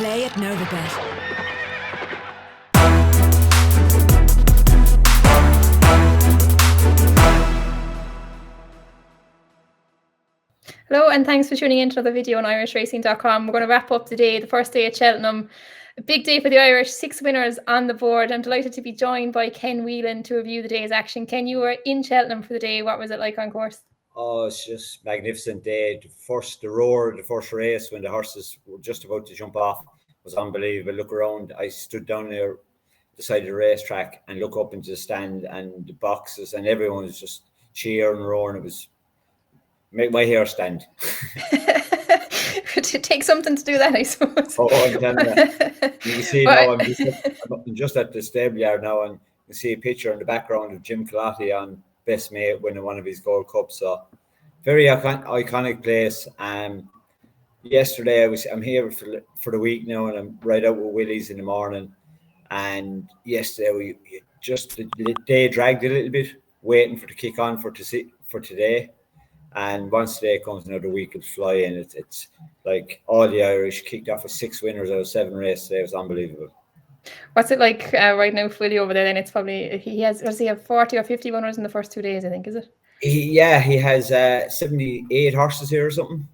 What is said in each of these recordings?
Play at Novibet. Hello and thanks for tuning in to another video on irishracing.com. We're going to wrap up today, the first day at Cheltenham. A big day for the Irish, 6 winners on the board. I'm delighted to be joined by Ken Whelan to review the day's action. Ken, you were in Cheltenham for the day. What was it like on course? Oh, it's just magnificent day. The first race when the horses were just about to jump off was unbelievable. Look around, I stood down there beside the racetrack and look up into the stand and the boxes, and everyone was just cheering and roaring. It was make my hair stand. It takes something to do that, I suppose. Oh, I'm telling you. You can see now I'm just at the stable yard now, and you can see a picture in the background of Jim Colatti on best mate winning one of his Gold Cups. So very iconic place. Yesterday I'm here for the week now, and I'm right out with Willie's in the morning. And yesterday the day dragged a little bit, waiting for the kick on for today. And once today comes, another week will fly in. It's like all the Irish kicked off with 6 winners out of 7 races today. It was unbelievable. What's it like right now for Willie over there? Then it's probably does he have 40 or 50 winners in the first 2 days, I think, is it? He has 78 horses here or something.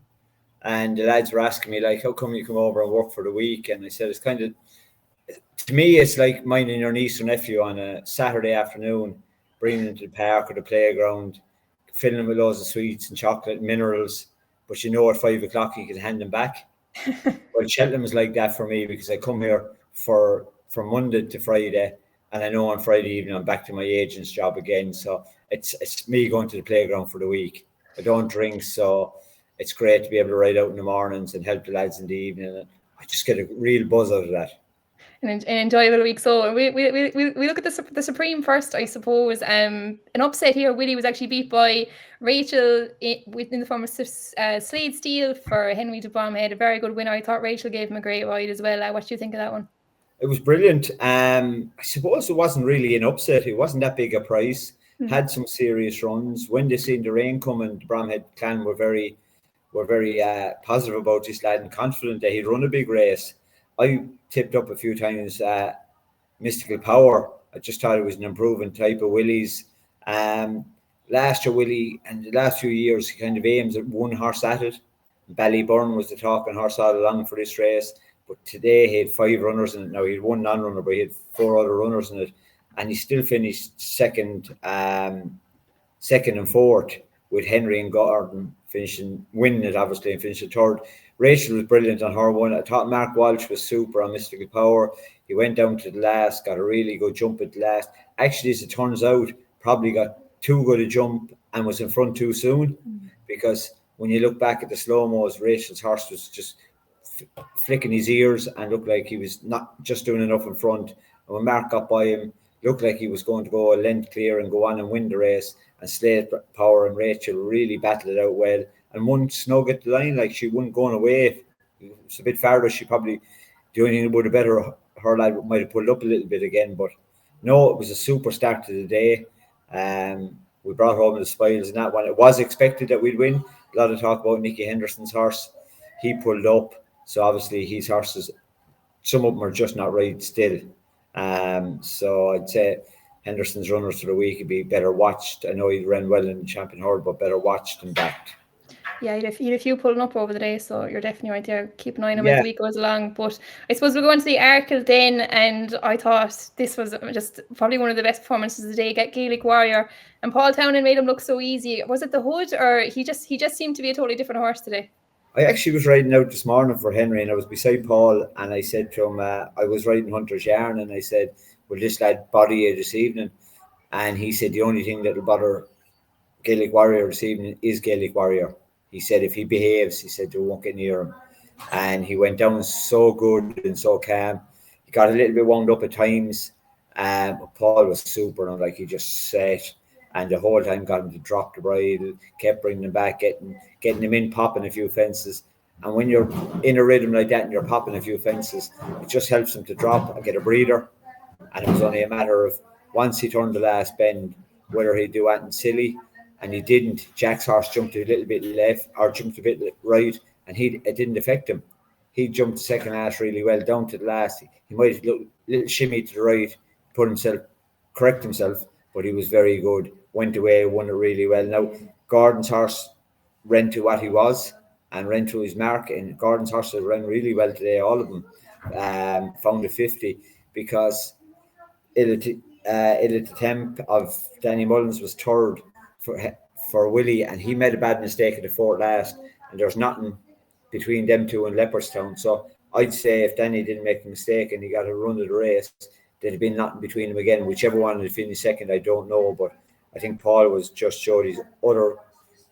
And the lads were asking me, like, how come you come over and work for the week? And I said, it's kind of, to me, it's like minding your niece or nephew on a Saturday afternoon, bringing them to the park or the playground, filling them with loads of sweets and chocolate and minerals. But at 5 o'clock you can hand them back. Well, Cheltenham is like that for me, because I come here from Monday to Friday, and I know on Friday evening I'm back to my agent's job again. So it's me going to the playground for the week. I don't drink, so it's great to be able to ride out in the mornings and help the lads in the evening. And I just get a real buzz out of that. An enjoyable week. So we look at the Supreme first, I suppose. An upset here. Willie was actually beat by Rachel in the form of Slade Steele for Henry de Bromhead. A very good winner. I thought Rachel gave him a great ride as well. What do you think of that one? It was brilliant. I suppose it wasn't really an upset. It wasn't that big a price. Mm-hmm. Had some serious runs. When they seen the rain coming, the Bromhead clan were very positive about this lad and confident that he'd run a big race. I tipped up a few times Mystical Power. I just thought it was an improving type of Willie's. Last year, Willie, and the last few years, he kind of aims at one horse at it. Ballyburn was the talking horse all along for this race. But today he had 5 runners in it. Now he had 1 non-runner, but he had 4 other runners in it. And he still finished second and fourth, with Henry and Gordon winning it, obviously, and finishing third. Rachel was brilliant on her one. I thought Mark Walsh was super on Mystical Power. He went down to the last, got a really good jump at the last. Actually, as it turns out, probably got too good a jump and was in front too soon. Because when you look back at the slow-mos, Rachel's horse was just flicking his ears and looked like he was not just doing enough in front. And when Mark got by him, looked like he was going to go a length clear and go on and win the race. And Slade Power and Rachel really battled it out well. And one snug at the line, like she wasn't going away. It was a bit farther. She probably, the only thing that would have better, her lad might have pulled up a little bit again. But no, it was a super start to the day. We brought home the spoils in that one. It was expected that we'd win. A lot of talk about Nicky Henderson's horse. He pulled up. So obviously his horses, some of them are just not right still. So I'd say Henderson's runners for the week would be better watched. I know he ran well in the Champion Hurdle, but better watched and backed. Yeah, you had a few pulling up over the day, so you're definitely right there. Keep an eye on him as the week goes along. But I suppose we'll go into the Arkle then, and I thought this was just probably one of the best performances of the day. Get Gaelic Warrior, and Paul Townend made him look so easy. Was it the hood, or he just seemed to be a totally different horse today? I actually was riding out this morning for Henry, and I was beside Paul, and I said to him, I was riding Hunter's Yarn, and I said, will this lad body you this evening? And he said, the only thing that will bother Gaelic Warrior this evening is Gaelic Warrior. He said, if he behaves, he said, they won't get near him. And he went down so good and so calm. He got a little bit wound up at times. But Paul was super, and like he just sat. And the whole time got him to drop the bridle, kept bringing him back, getting him in, popping a few fences. And when you're in a rhythm like that and you're popping a few fences, it just helps him to drop and get a breather. And it was only a matter of, once he turned the last bend, whether he'd do anything silly. And he didn't. Jack's horse jumped a little bit left or jumped a bit right, and it didn't affect him. he jumped the second last really well down to the last. He might have looked a little shimmy to the right, correct himself, but he was very good. Went away, won it really well. Now, Gordon's horse ran to what he was and ran to his mark, and Gordon's horses ran really well today, all of them. Found a 50 because the temp of Danny Mullins was third for Willie, and he made a bad mistake at the fourth last, and there's nothing between them two and Leopardstown. So I'd say if Danny didn't make a mistake and he got a run of the race, there'd have been nothing between them again. Whichever one would finish second, I don't know, but I think Paul was just showed his utter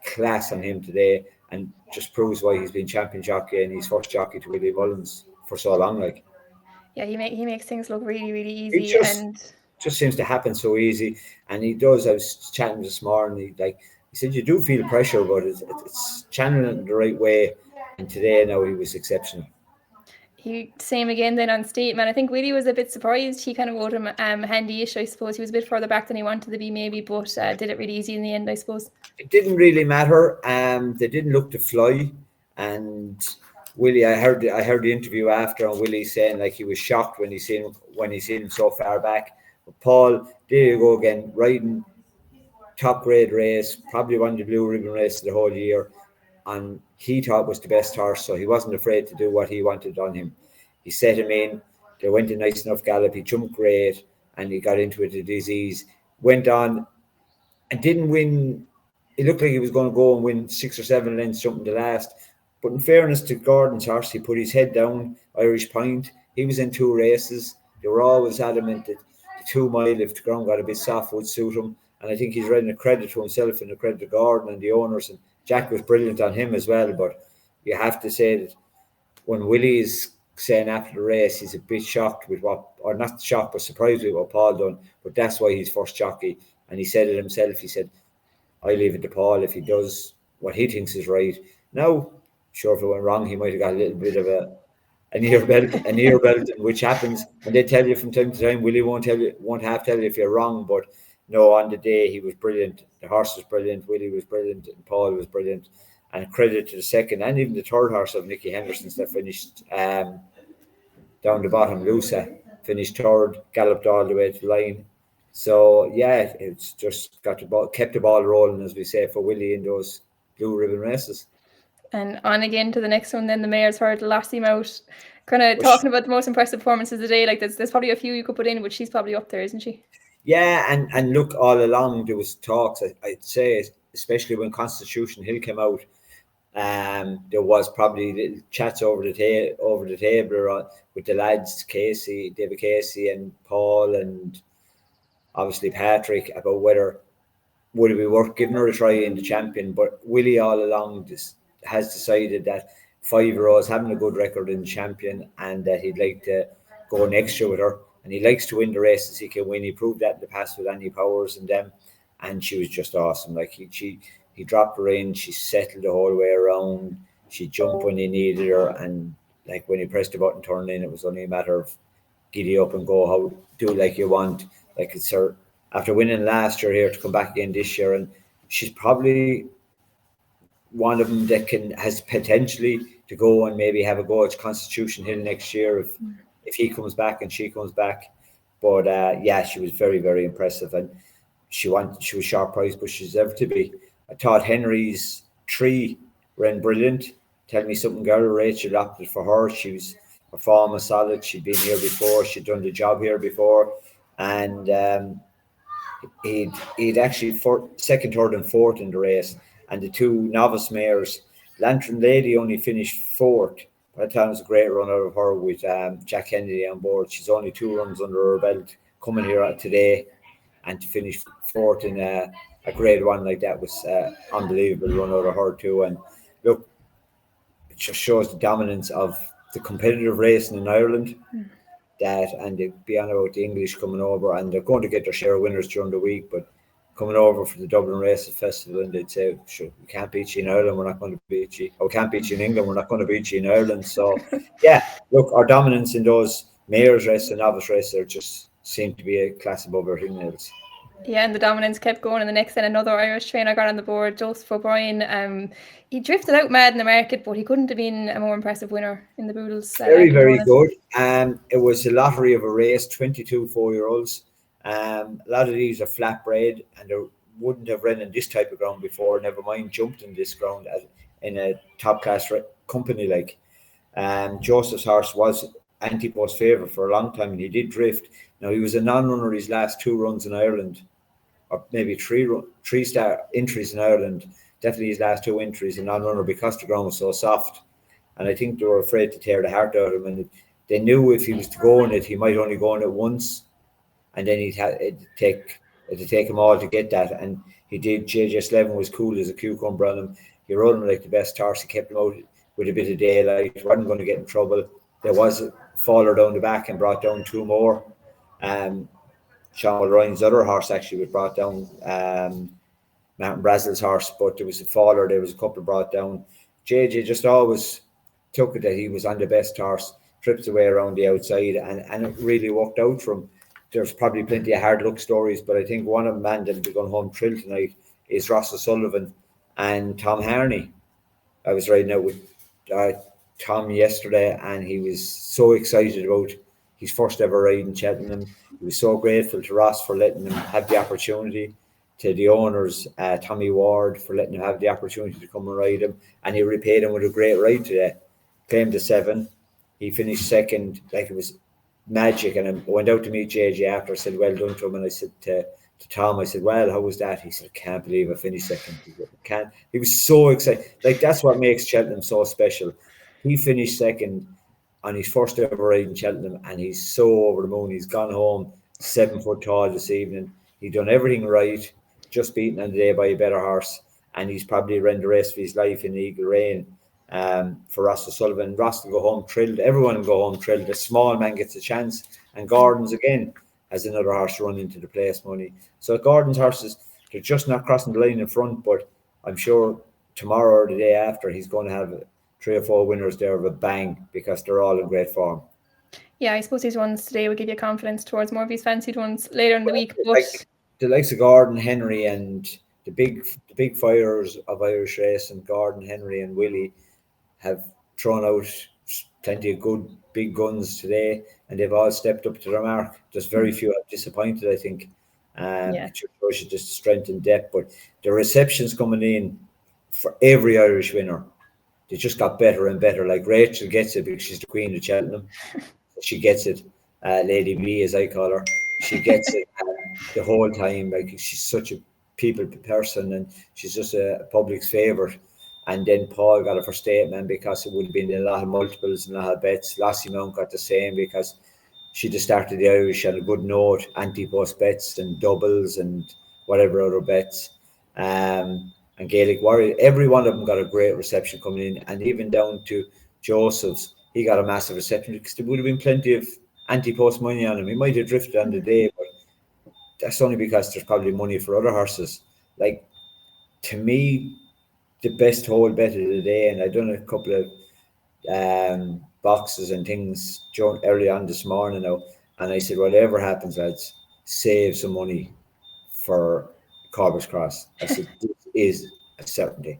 class on him today, and just proves why he's been champion jockey and he's first jockey to Willie Mullins for so long. Like, yeah, he makes things look really, really easy, and just seems to happen so easy. And he does. I was chatting this morning. He said you do feel pressure, but it's channeling it the right way. And today, now he was exceptional. Same again then on Stateman. I think Willie was a bit surprised. He kind of wrote him handy-ish, I suppose. He was a bit further back than he wanted to be maybe, but did it really easy in the end, I suppose. It didn't really matter. They didn't look to fly. And Willie, I heard the interview after, and Willie saying like he was shocked when he seen him so far back. But Paul, there you go again, riding top grade race, probably won the blue ribbon race the whole year, and he thought was the best horse, so he wasn't afraid to do what he wanted on him. He set him in, they went a nice enough gallop, he jumped great, and he got into it at his ease, went on and didn't win. It looked like he was going to go and win 6 or 7 lengths jumping the last, but in fairness to Gordon's horse, he put his head down. Irish Point, he was in 2 races. They were always adamant that the 2 mile, if the ground got a bit soft, would suit him. And I think he's writing a credit to himself and a credit to Gordon and the owners. And Jack was brilliant on him as well. But you have to say that when Willie is saying after the race, he's a bit shocked with or not shocked, but surprised with what Paul done. But that's why he's first jockey. And he said it himself. He said, I leave it to Paul if he does what he thinks is right. Now, sure, if it went wrong, he might have got a little bit of an ear belt, which happens. And they tell you from time to time, Willie won't half tell you if you're wrong. But no, on the day, he was brilliant. The horse was brilliant. Willie was brilliant. And Paul was brilliant. And credit to the second and even the third horse of Nicky Henderson's that finished down the bottom, Lusa, finished third, galloped all the way to the line. So, yeah, it's just kept the ball rolling, as we say, for Willie in those blue ribbon races. And on again to the next one, then the Mayor's Hurdle, Lassie Mout, kind of talking about the most impressive performances of the day. Like there's probably a few you could put in, but she's probably up there, isn't she? Yeah, and look, all along there was talks. I'd say, especially when Constitution Hill came out, there was probably little chats over the table with the lads, David Casey, and Paul, and obviously Patrick, about whether would it be worth giving her a try in the champion. But Willie all along has decided that 5-year-olds having a good record in the champion, and that he'd like to go next year with her. And he likes to win the races he can win. He proved that in the past with Annie Powers and them. And she was just awesome. Like he dropped her in. She settled the whole way around. She jumped when he needed her. And like when he pressed the button, turn in, it was only a matter of giddy up and go, do like you want. Like it's her, after winning last year here, to come back again this year. And she's probably one of them that has potentially to go and maybe have a go at Constitution Hill next year if he comes back and she comes back. But yeah, she was very, very impressive, and she was sharp priced, but she deserved to be. I thought Henry's 3 ran brilliant. Tell me something, girl. Rachel opted for her. She was her form was solid. She'd been here before. She'd done the job here before, and he'd actually second, third, and fourth in the race. And the 2 novice mares, Lantern Lady only finished 4th. I thought it was a great run out of her with Jack Kennedy on board. She's only 2 runs under her belt coming here today, and to finish 4th in a grade 1 like that was unbelievable run out of her too. And look, it just shows the dominance of the competitive racing in Ireland. And they'd be on about the English coming over, and they're going to get their share of winners during the week, but coming over for the Dublin Races Festival, and they'd say, sure, we can't beat you in Ireland, we're not going to beat you. Or we can't beat you in England, we're not going to beat you in Ireland. So, yeah, look, our dominance in those mayor's races and novice races just seem to be a class above everything else. Yeah, and the dominance kept going. And the next, then another Irish trainer got on the board, Joseph O'Brien. He drifted out mad in the market, but he couldn't have been a more impressive winner in the Boodles. Very, very good. It was a lottery of a race, 22 4-year-olds. A lot of these are flatbred, and they wouldn't have run in this type of ground before, never mind jumped in this ground in a top class company like. Joseph's horse was Antipo's favourite for a long time, and he did drift. Now, he was a non-runner his last 2 runs in Ireland, or maybe three star entries in Ireland. Definitely his last 2 entries, a non-runner, because the ground was so soft. And I think they were afraid to tear the heart out of him. And they knew if he was to go on it, he might only go on it once, and then it'd take him all to get that. And he did. JJ Slevin was cool as a cucumber on him. He rode him like the best horse. He kept him out with a bit of daylight. Wasn't going to get in trouble. There was a faller down the back and brought down 2 more. Sean Ryan's other horse actually was brought down. Martin Brazel's horse, but there was a faller. There was a couple brought down. JJ just always took it that he was on the best horse, trips away around the outside, and it really worked out for him. There's probably plenty of hard luck stories, but I think one of them, man, that'll be going home thrilled tonight is Ross O'Sullivan and Tom Harney. I was riding out with Tom yesterday, and he was so excited about his first ever ride in Cheltenham. He was so grateful to Ross for letting him have the opportunity, to the owners, Tommy Ward, for letting him have the opportunity to come and ride him, and he repaid him with a great ride today. Claimed the 7. He finished second, like it was magic. And I went out to meet JJ after. I said, well done to him. And I said to Tom, I said, well, how was that? He said, I can't believe I finished second. He was so excited. Like, that's what makes Cheltenham so special. He finished second on his first ever ride in Cheltenham, and he's so over the moon. He's gone home 7 foot tall this evening. He done everything right, just beaten on the day by a better horse, and he's probably run the rest of his life in Eagle Rain. For Ross O'Sullivan. Ross will go home thrilled. Everyone will go home thrilled. The small man gets a chance, and Gordon's again has another horse run into the place money. So Gordon's horses, they're just not crossing the line in front, but I'm sure tomorrow or the day after he's going to have 3 or 4 winners there of a bang, because they're all in great form. Yeah, I suppose these ones today will give you confidence towards more of these fancied ones later in the week. But like the likes of Gordon, Henry, and the big fires of Irish race, and Gordon, Henry, and Willie have thrown out plenty of good big guns today, and they've all stepped up to their mark. Just very few have disappointed, I think. It shows you just strength and depth, but the receptions coming in for every Irish winner, they just got better and better. Like Rachel gets it because she's the queen of Cheltenham. She gets it, Lady B as I call her. She gets it the whole time. Like, she's such a people person, and she's just a public's favourite. And then Paul got it for Stateman because it would have been a lot of multiples and a lot of bets. Lassie Mount got the same because she just started the Irish on a good note, anti-post bets and doubles and whatever other bets. And Gaelic Warrior, every one of them got a great reception coming in, and even down to Joseph's, he got a massive reception because there would have been plenty of anti-post money on him. He might have drifted on the day, but that's only because there's probably money for other horses. Like, to me, the best whole bet of the day, and I've done a couple of boxes and things early on this morning now, and I said, whatever happens, lads, save some money for Corbett's Cross. I said, this is a certainty.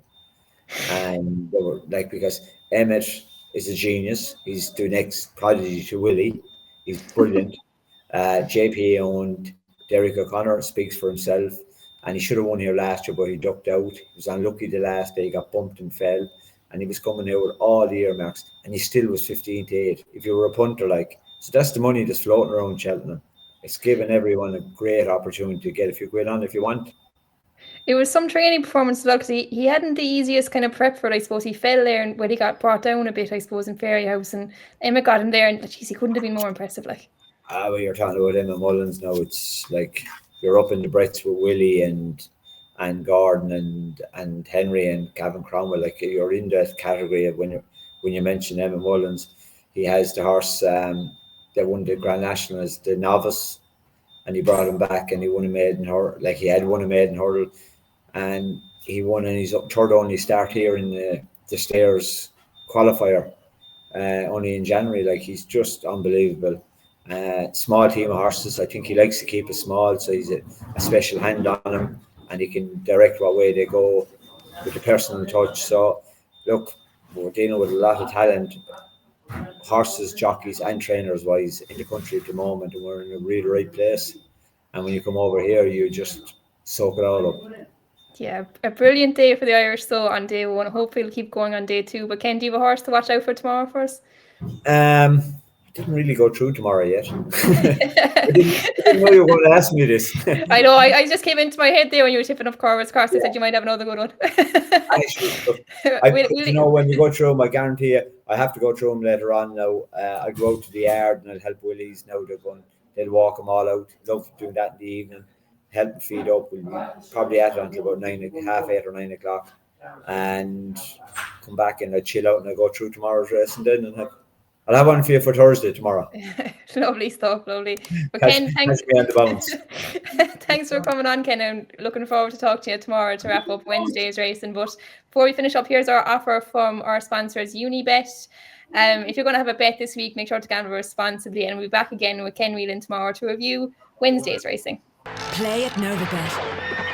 And they were like, because Emmett is a genius. He's the next prodigy to Willie. He's brilliant. JP owned Derek O'Connor, speaks for himself. And he should have won here last year, but he ducked out. He was unlucky the last day. He got bumped and fell. And he was coming here with all the earmarks. And he still was 15-8. If you were a punter, like. So that's the money that's floating around Cheltenham. It's given everyone a great opportunity to get a few quid on if you want. It was some training performance as well, because he hadn't the easiest kind of prep for it, I suppose. He fell there and when he got brought down a bit, I suppose, in Fairyhouse. And Emma got him there, and geez, he couldn't have been more impressive. Like, well, you're talking about Emma Mullins now. It's like you're up in the breaths with Willie and Gordon and Henry and Gavin Cromwell. Like, you're in that category of when you mention Emma Mullins. He has the horse that won the Grand National as the novice, and he brought him back, and he won a maiden hurdle. Like, he had won a maiden hurdle, and he won in his third only start here in the Stairs qualifier only in January. Like, he's just unbelievable. Small team of horses. I think he likes to keep it small, so he's a special hand on him, and he can direct what way they go with the personal touch. So, look, we're dealing with a lot of talent, horses, jockeys, and trainers wise in the country at the moment, and we're in a really right place. And when you come over here, you just soak it all up. Yeah, a brilliant day for the Irish, though, on day one. Hopefully, it'll keep going on day two. But Ken, do you have a horse to watch out for tomorrow for us? I didn't really go through tomorrow yet. I didn't know you were going to ask me this. I know. I just came into my head there when you were tipping up Corvus Cross. I said you might have another good one. You know, when you go through them, I guarantee you, I have to go through them later on now. I go out to the yard and I'll help Willies now. They'll walk them all out. Love doing that in the evening. Help them feed up. We'll be probably at it until about 8:30 or 9 o'clock, and come back and I chill out and I go through tomorrow's race, and then I'll have one for you for Thursday tomorrow. Lovely stuff, lovely. But Ken, thanks me on the bounce. Thanks for coming on, Ken, and looking forward to talking to you tomorrow to wrap up Wednesday's racing. But before we finish up, here's our offer from our sponsors, Unibet. If you're going to have a bet this week, make sure to gamble responsibly, and we'll be back again with Ken Whelan tomorrow to review Wednesday's racing. Play at Novibet.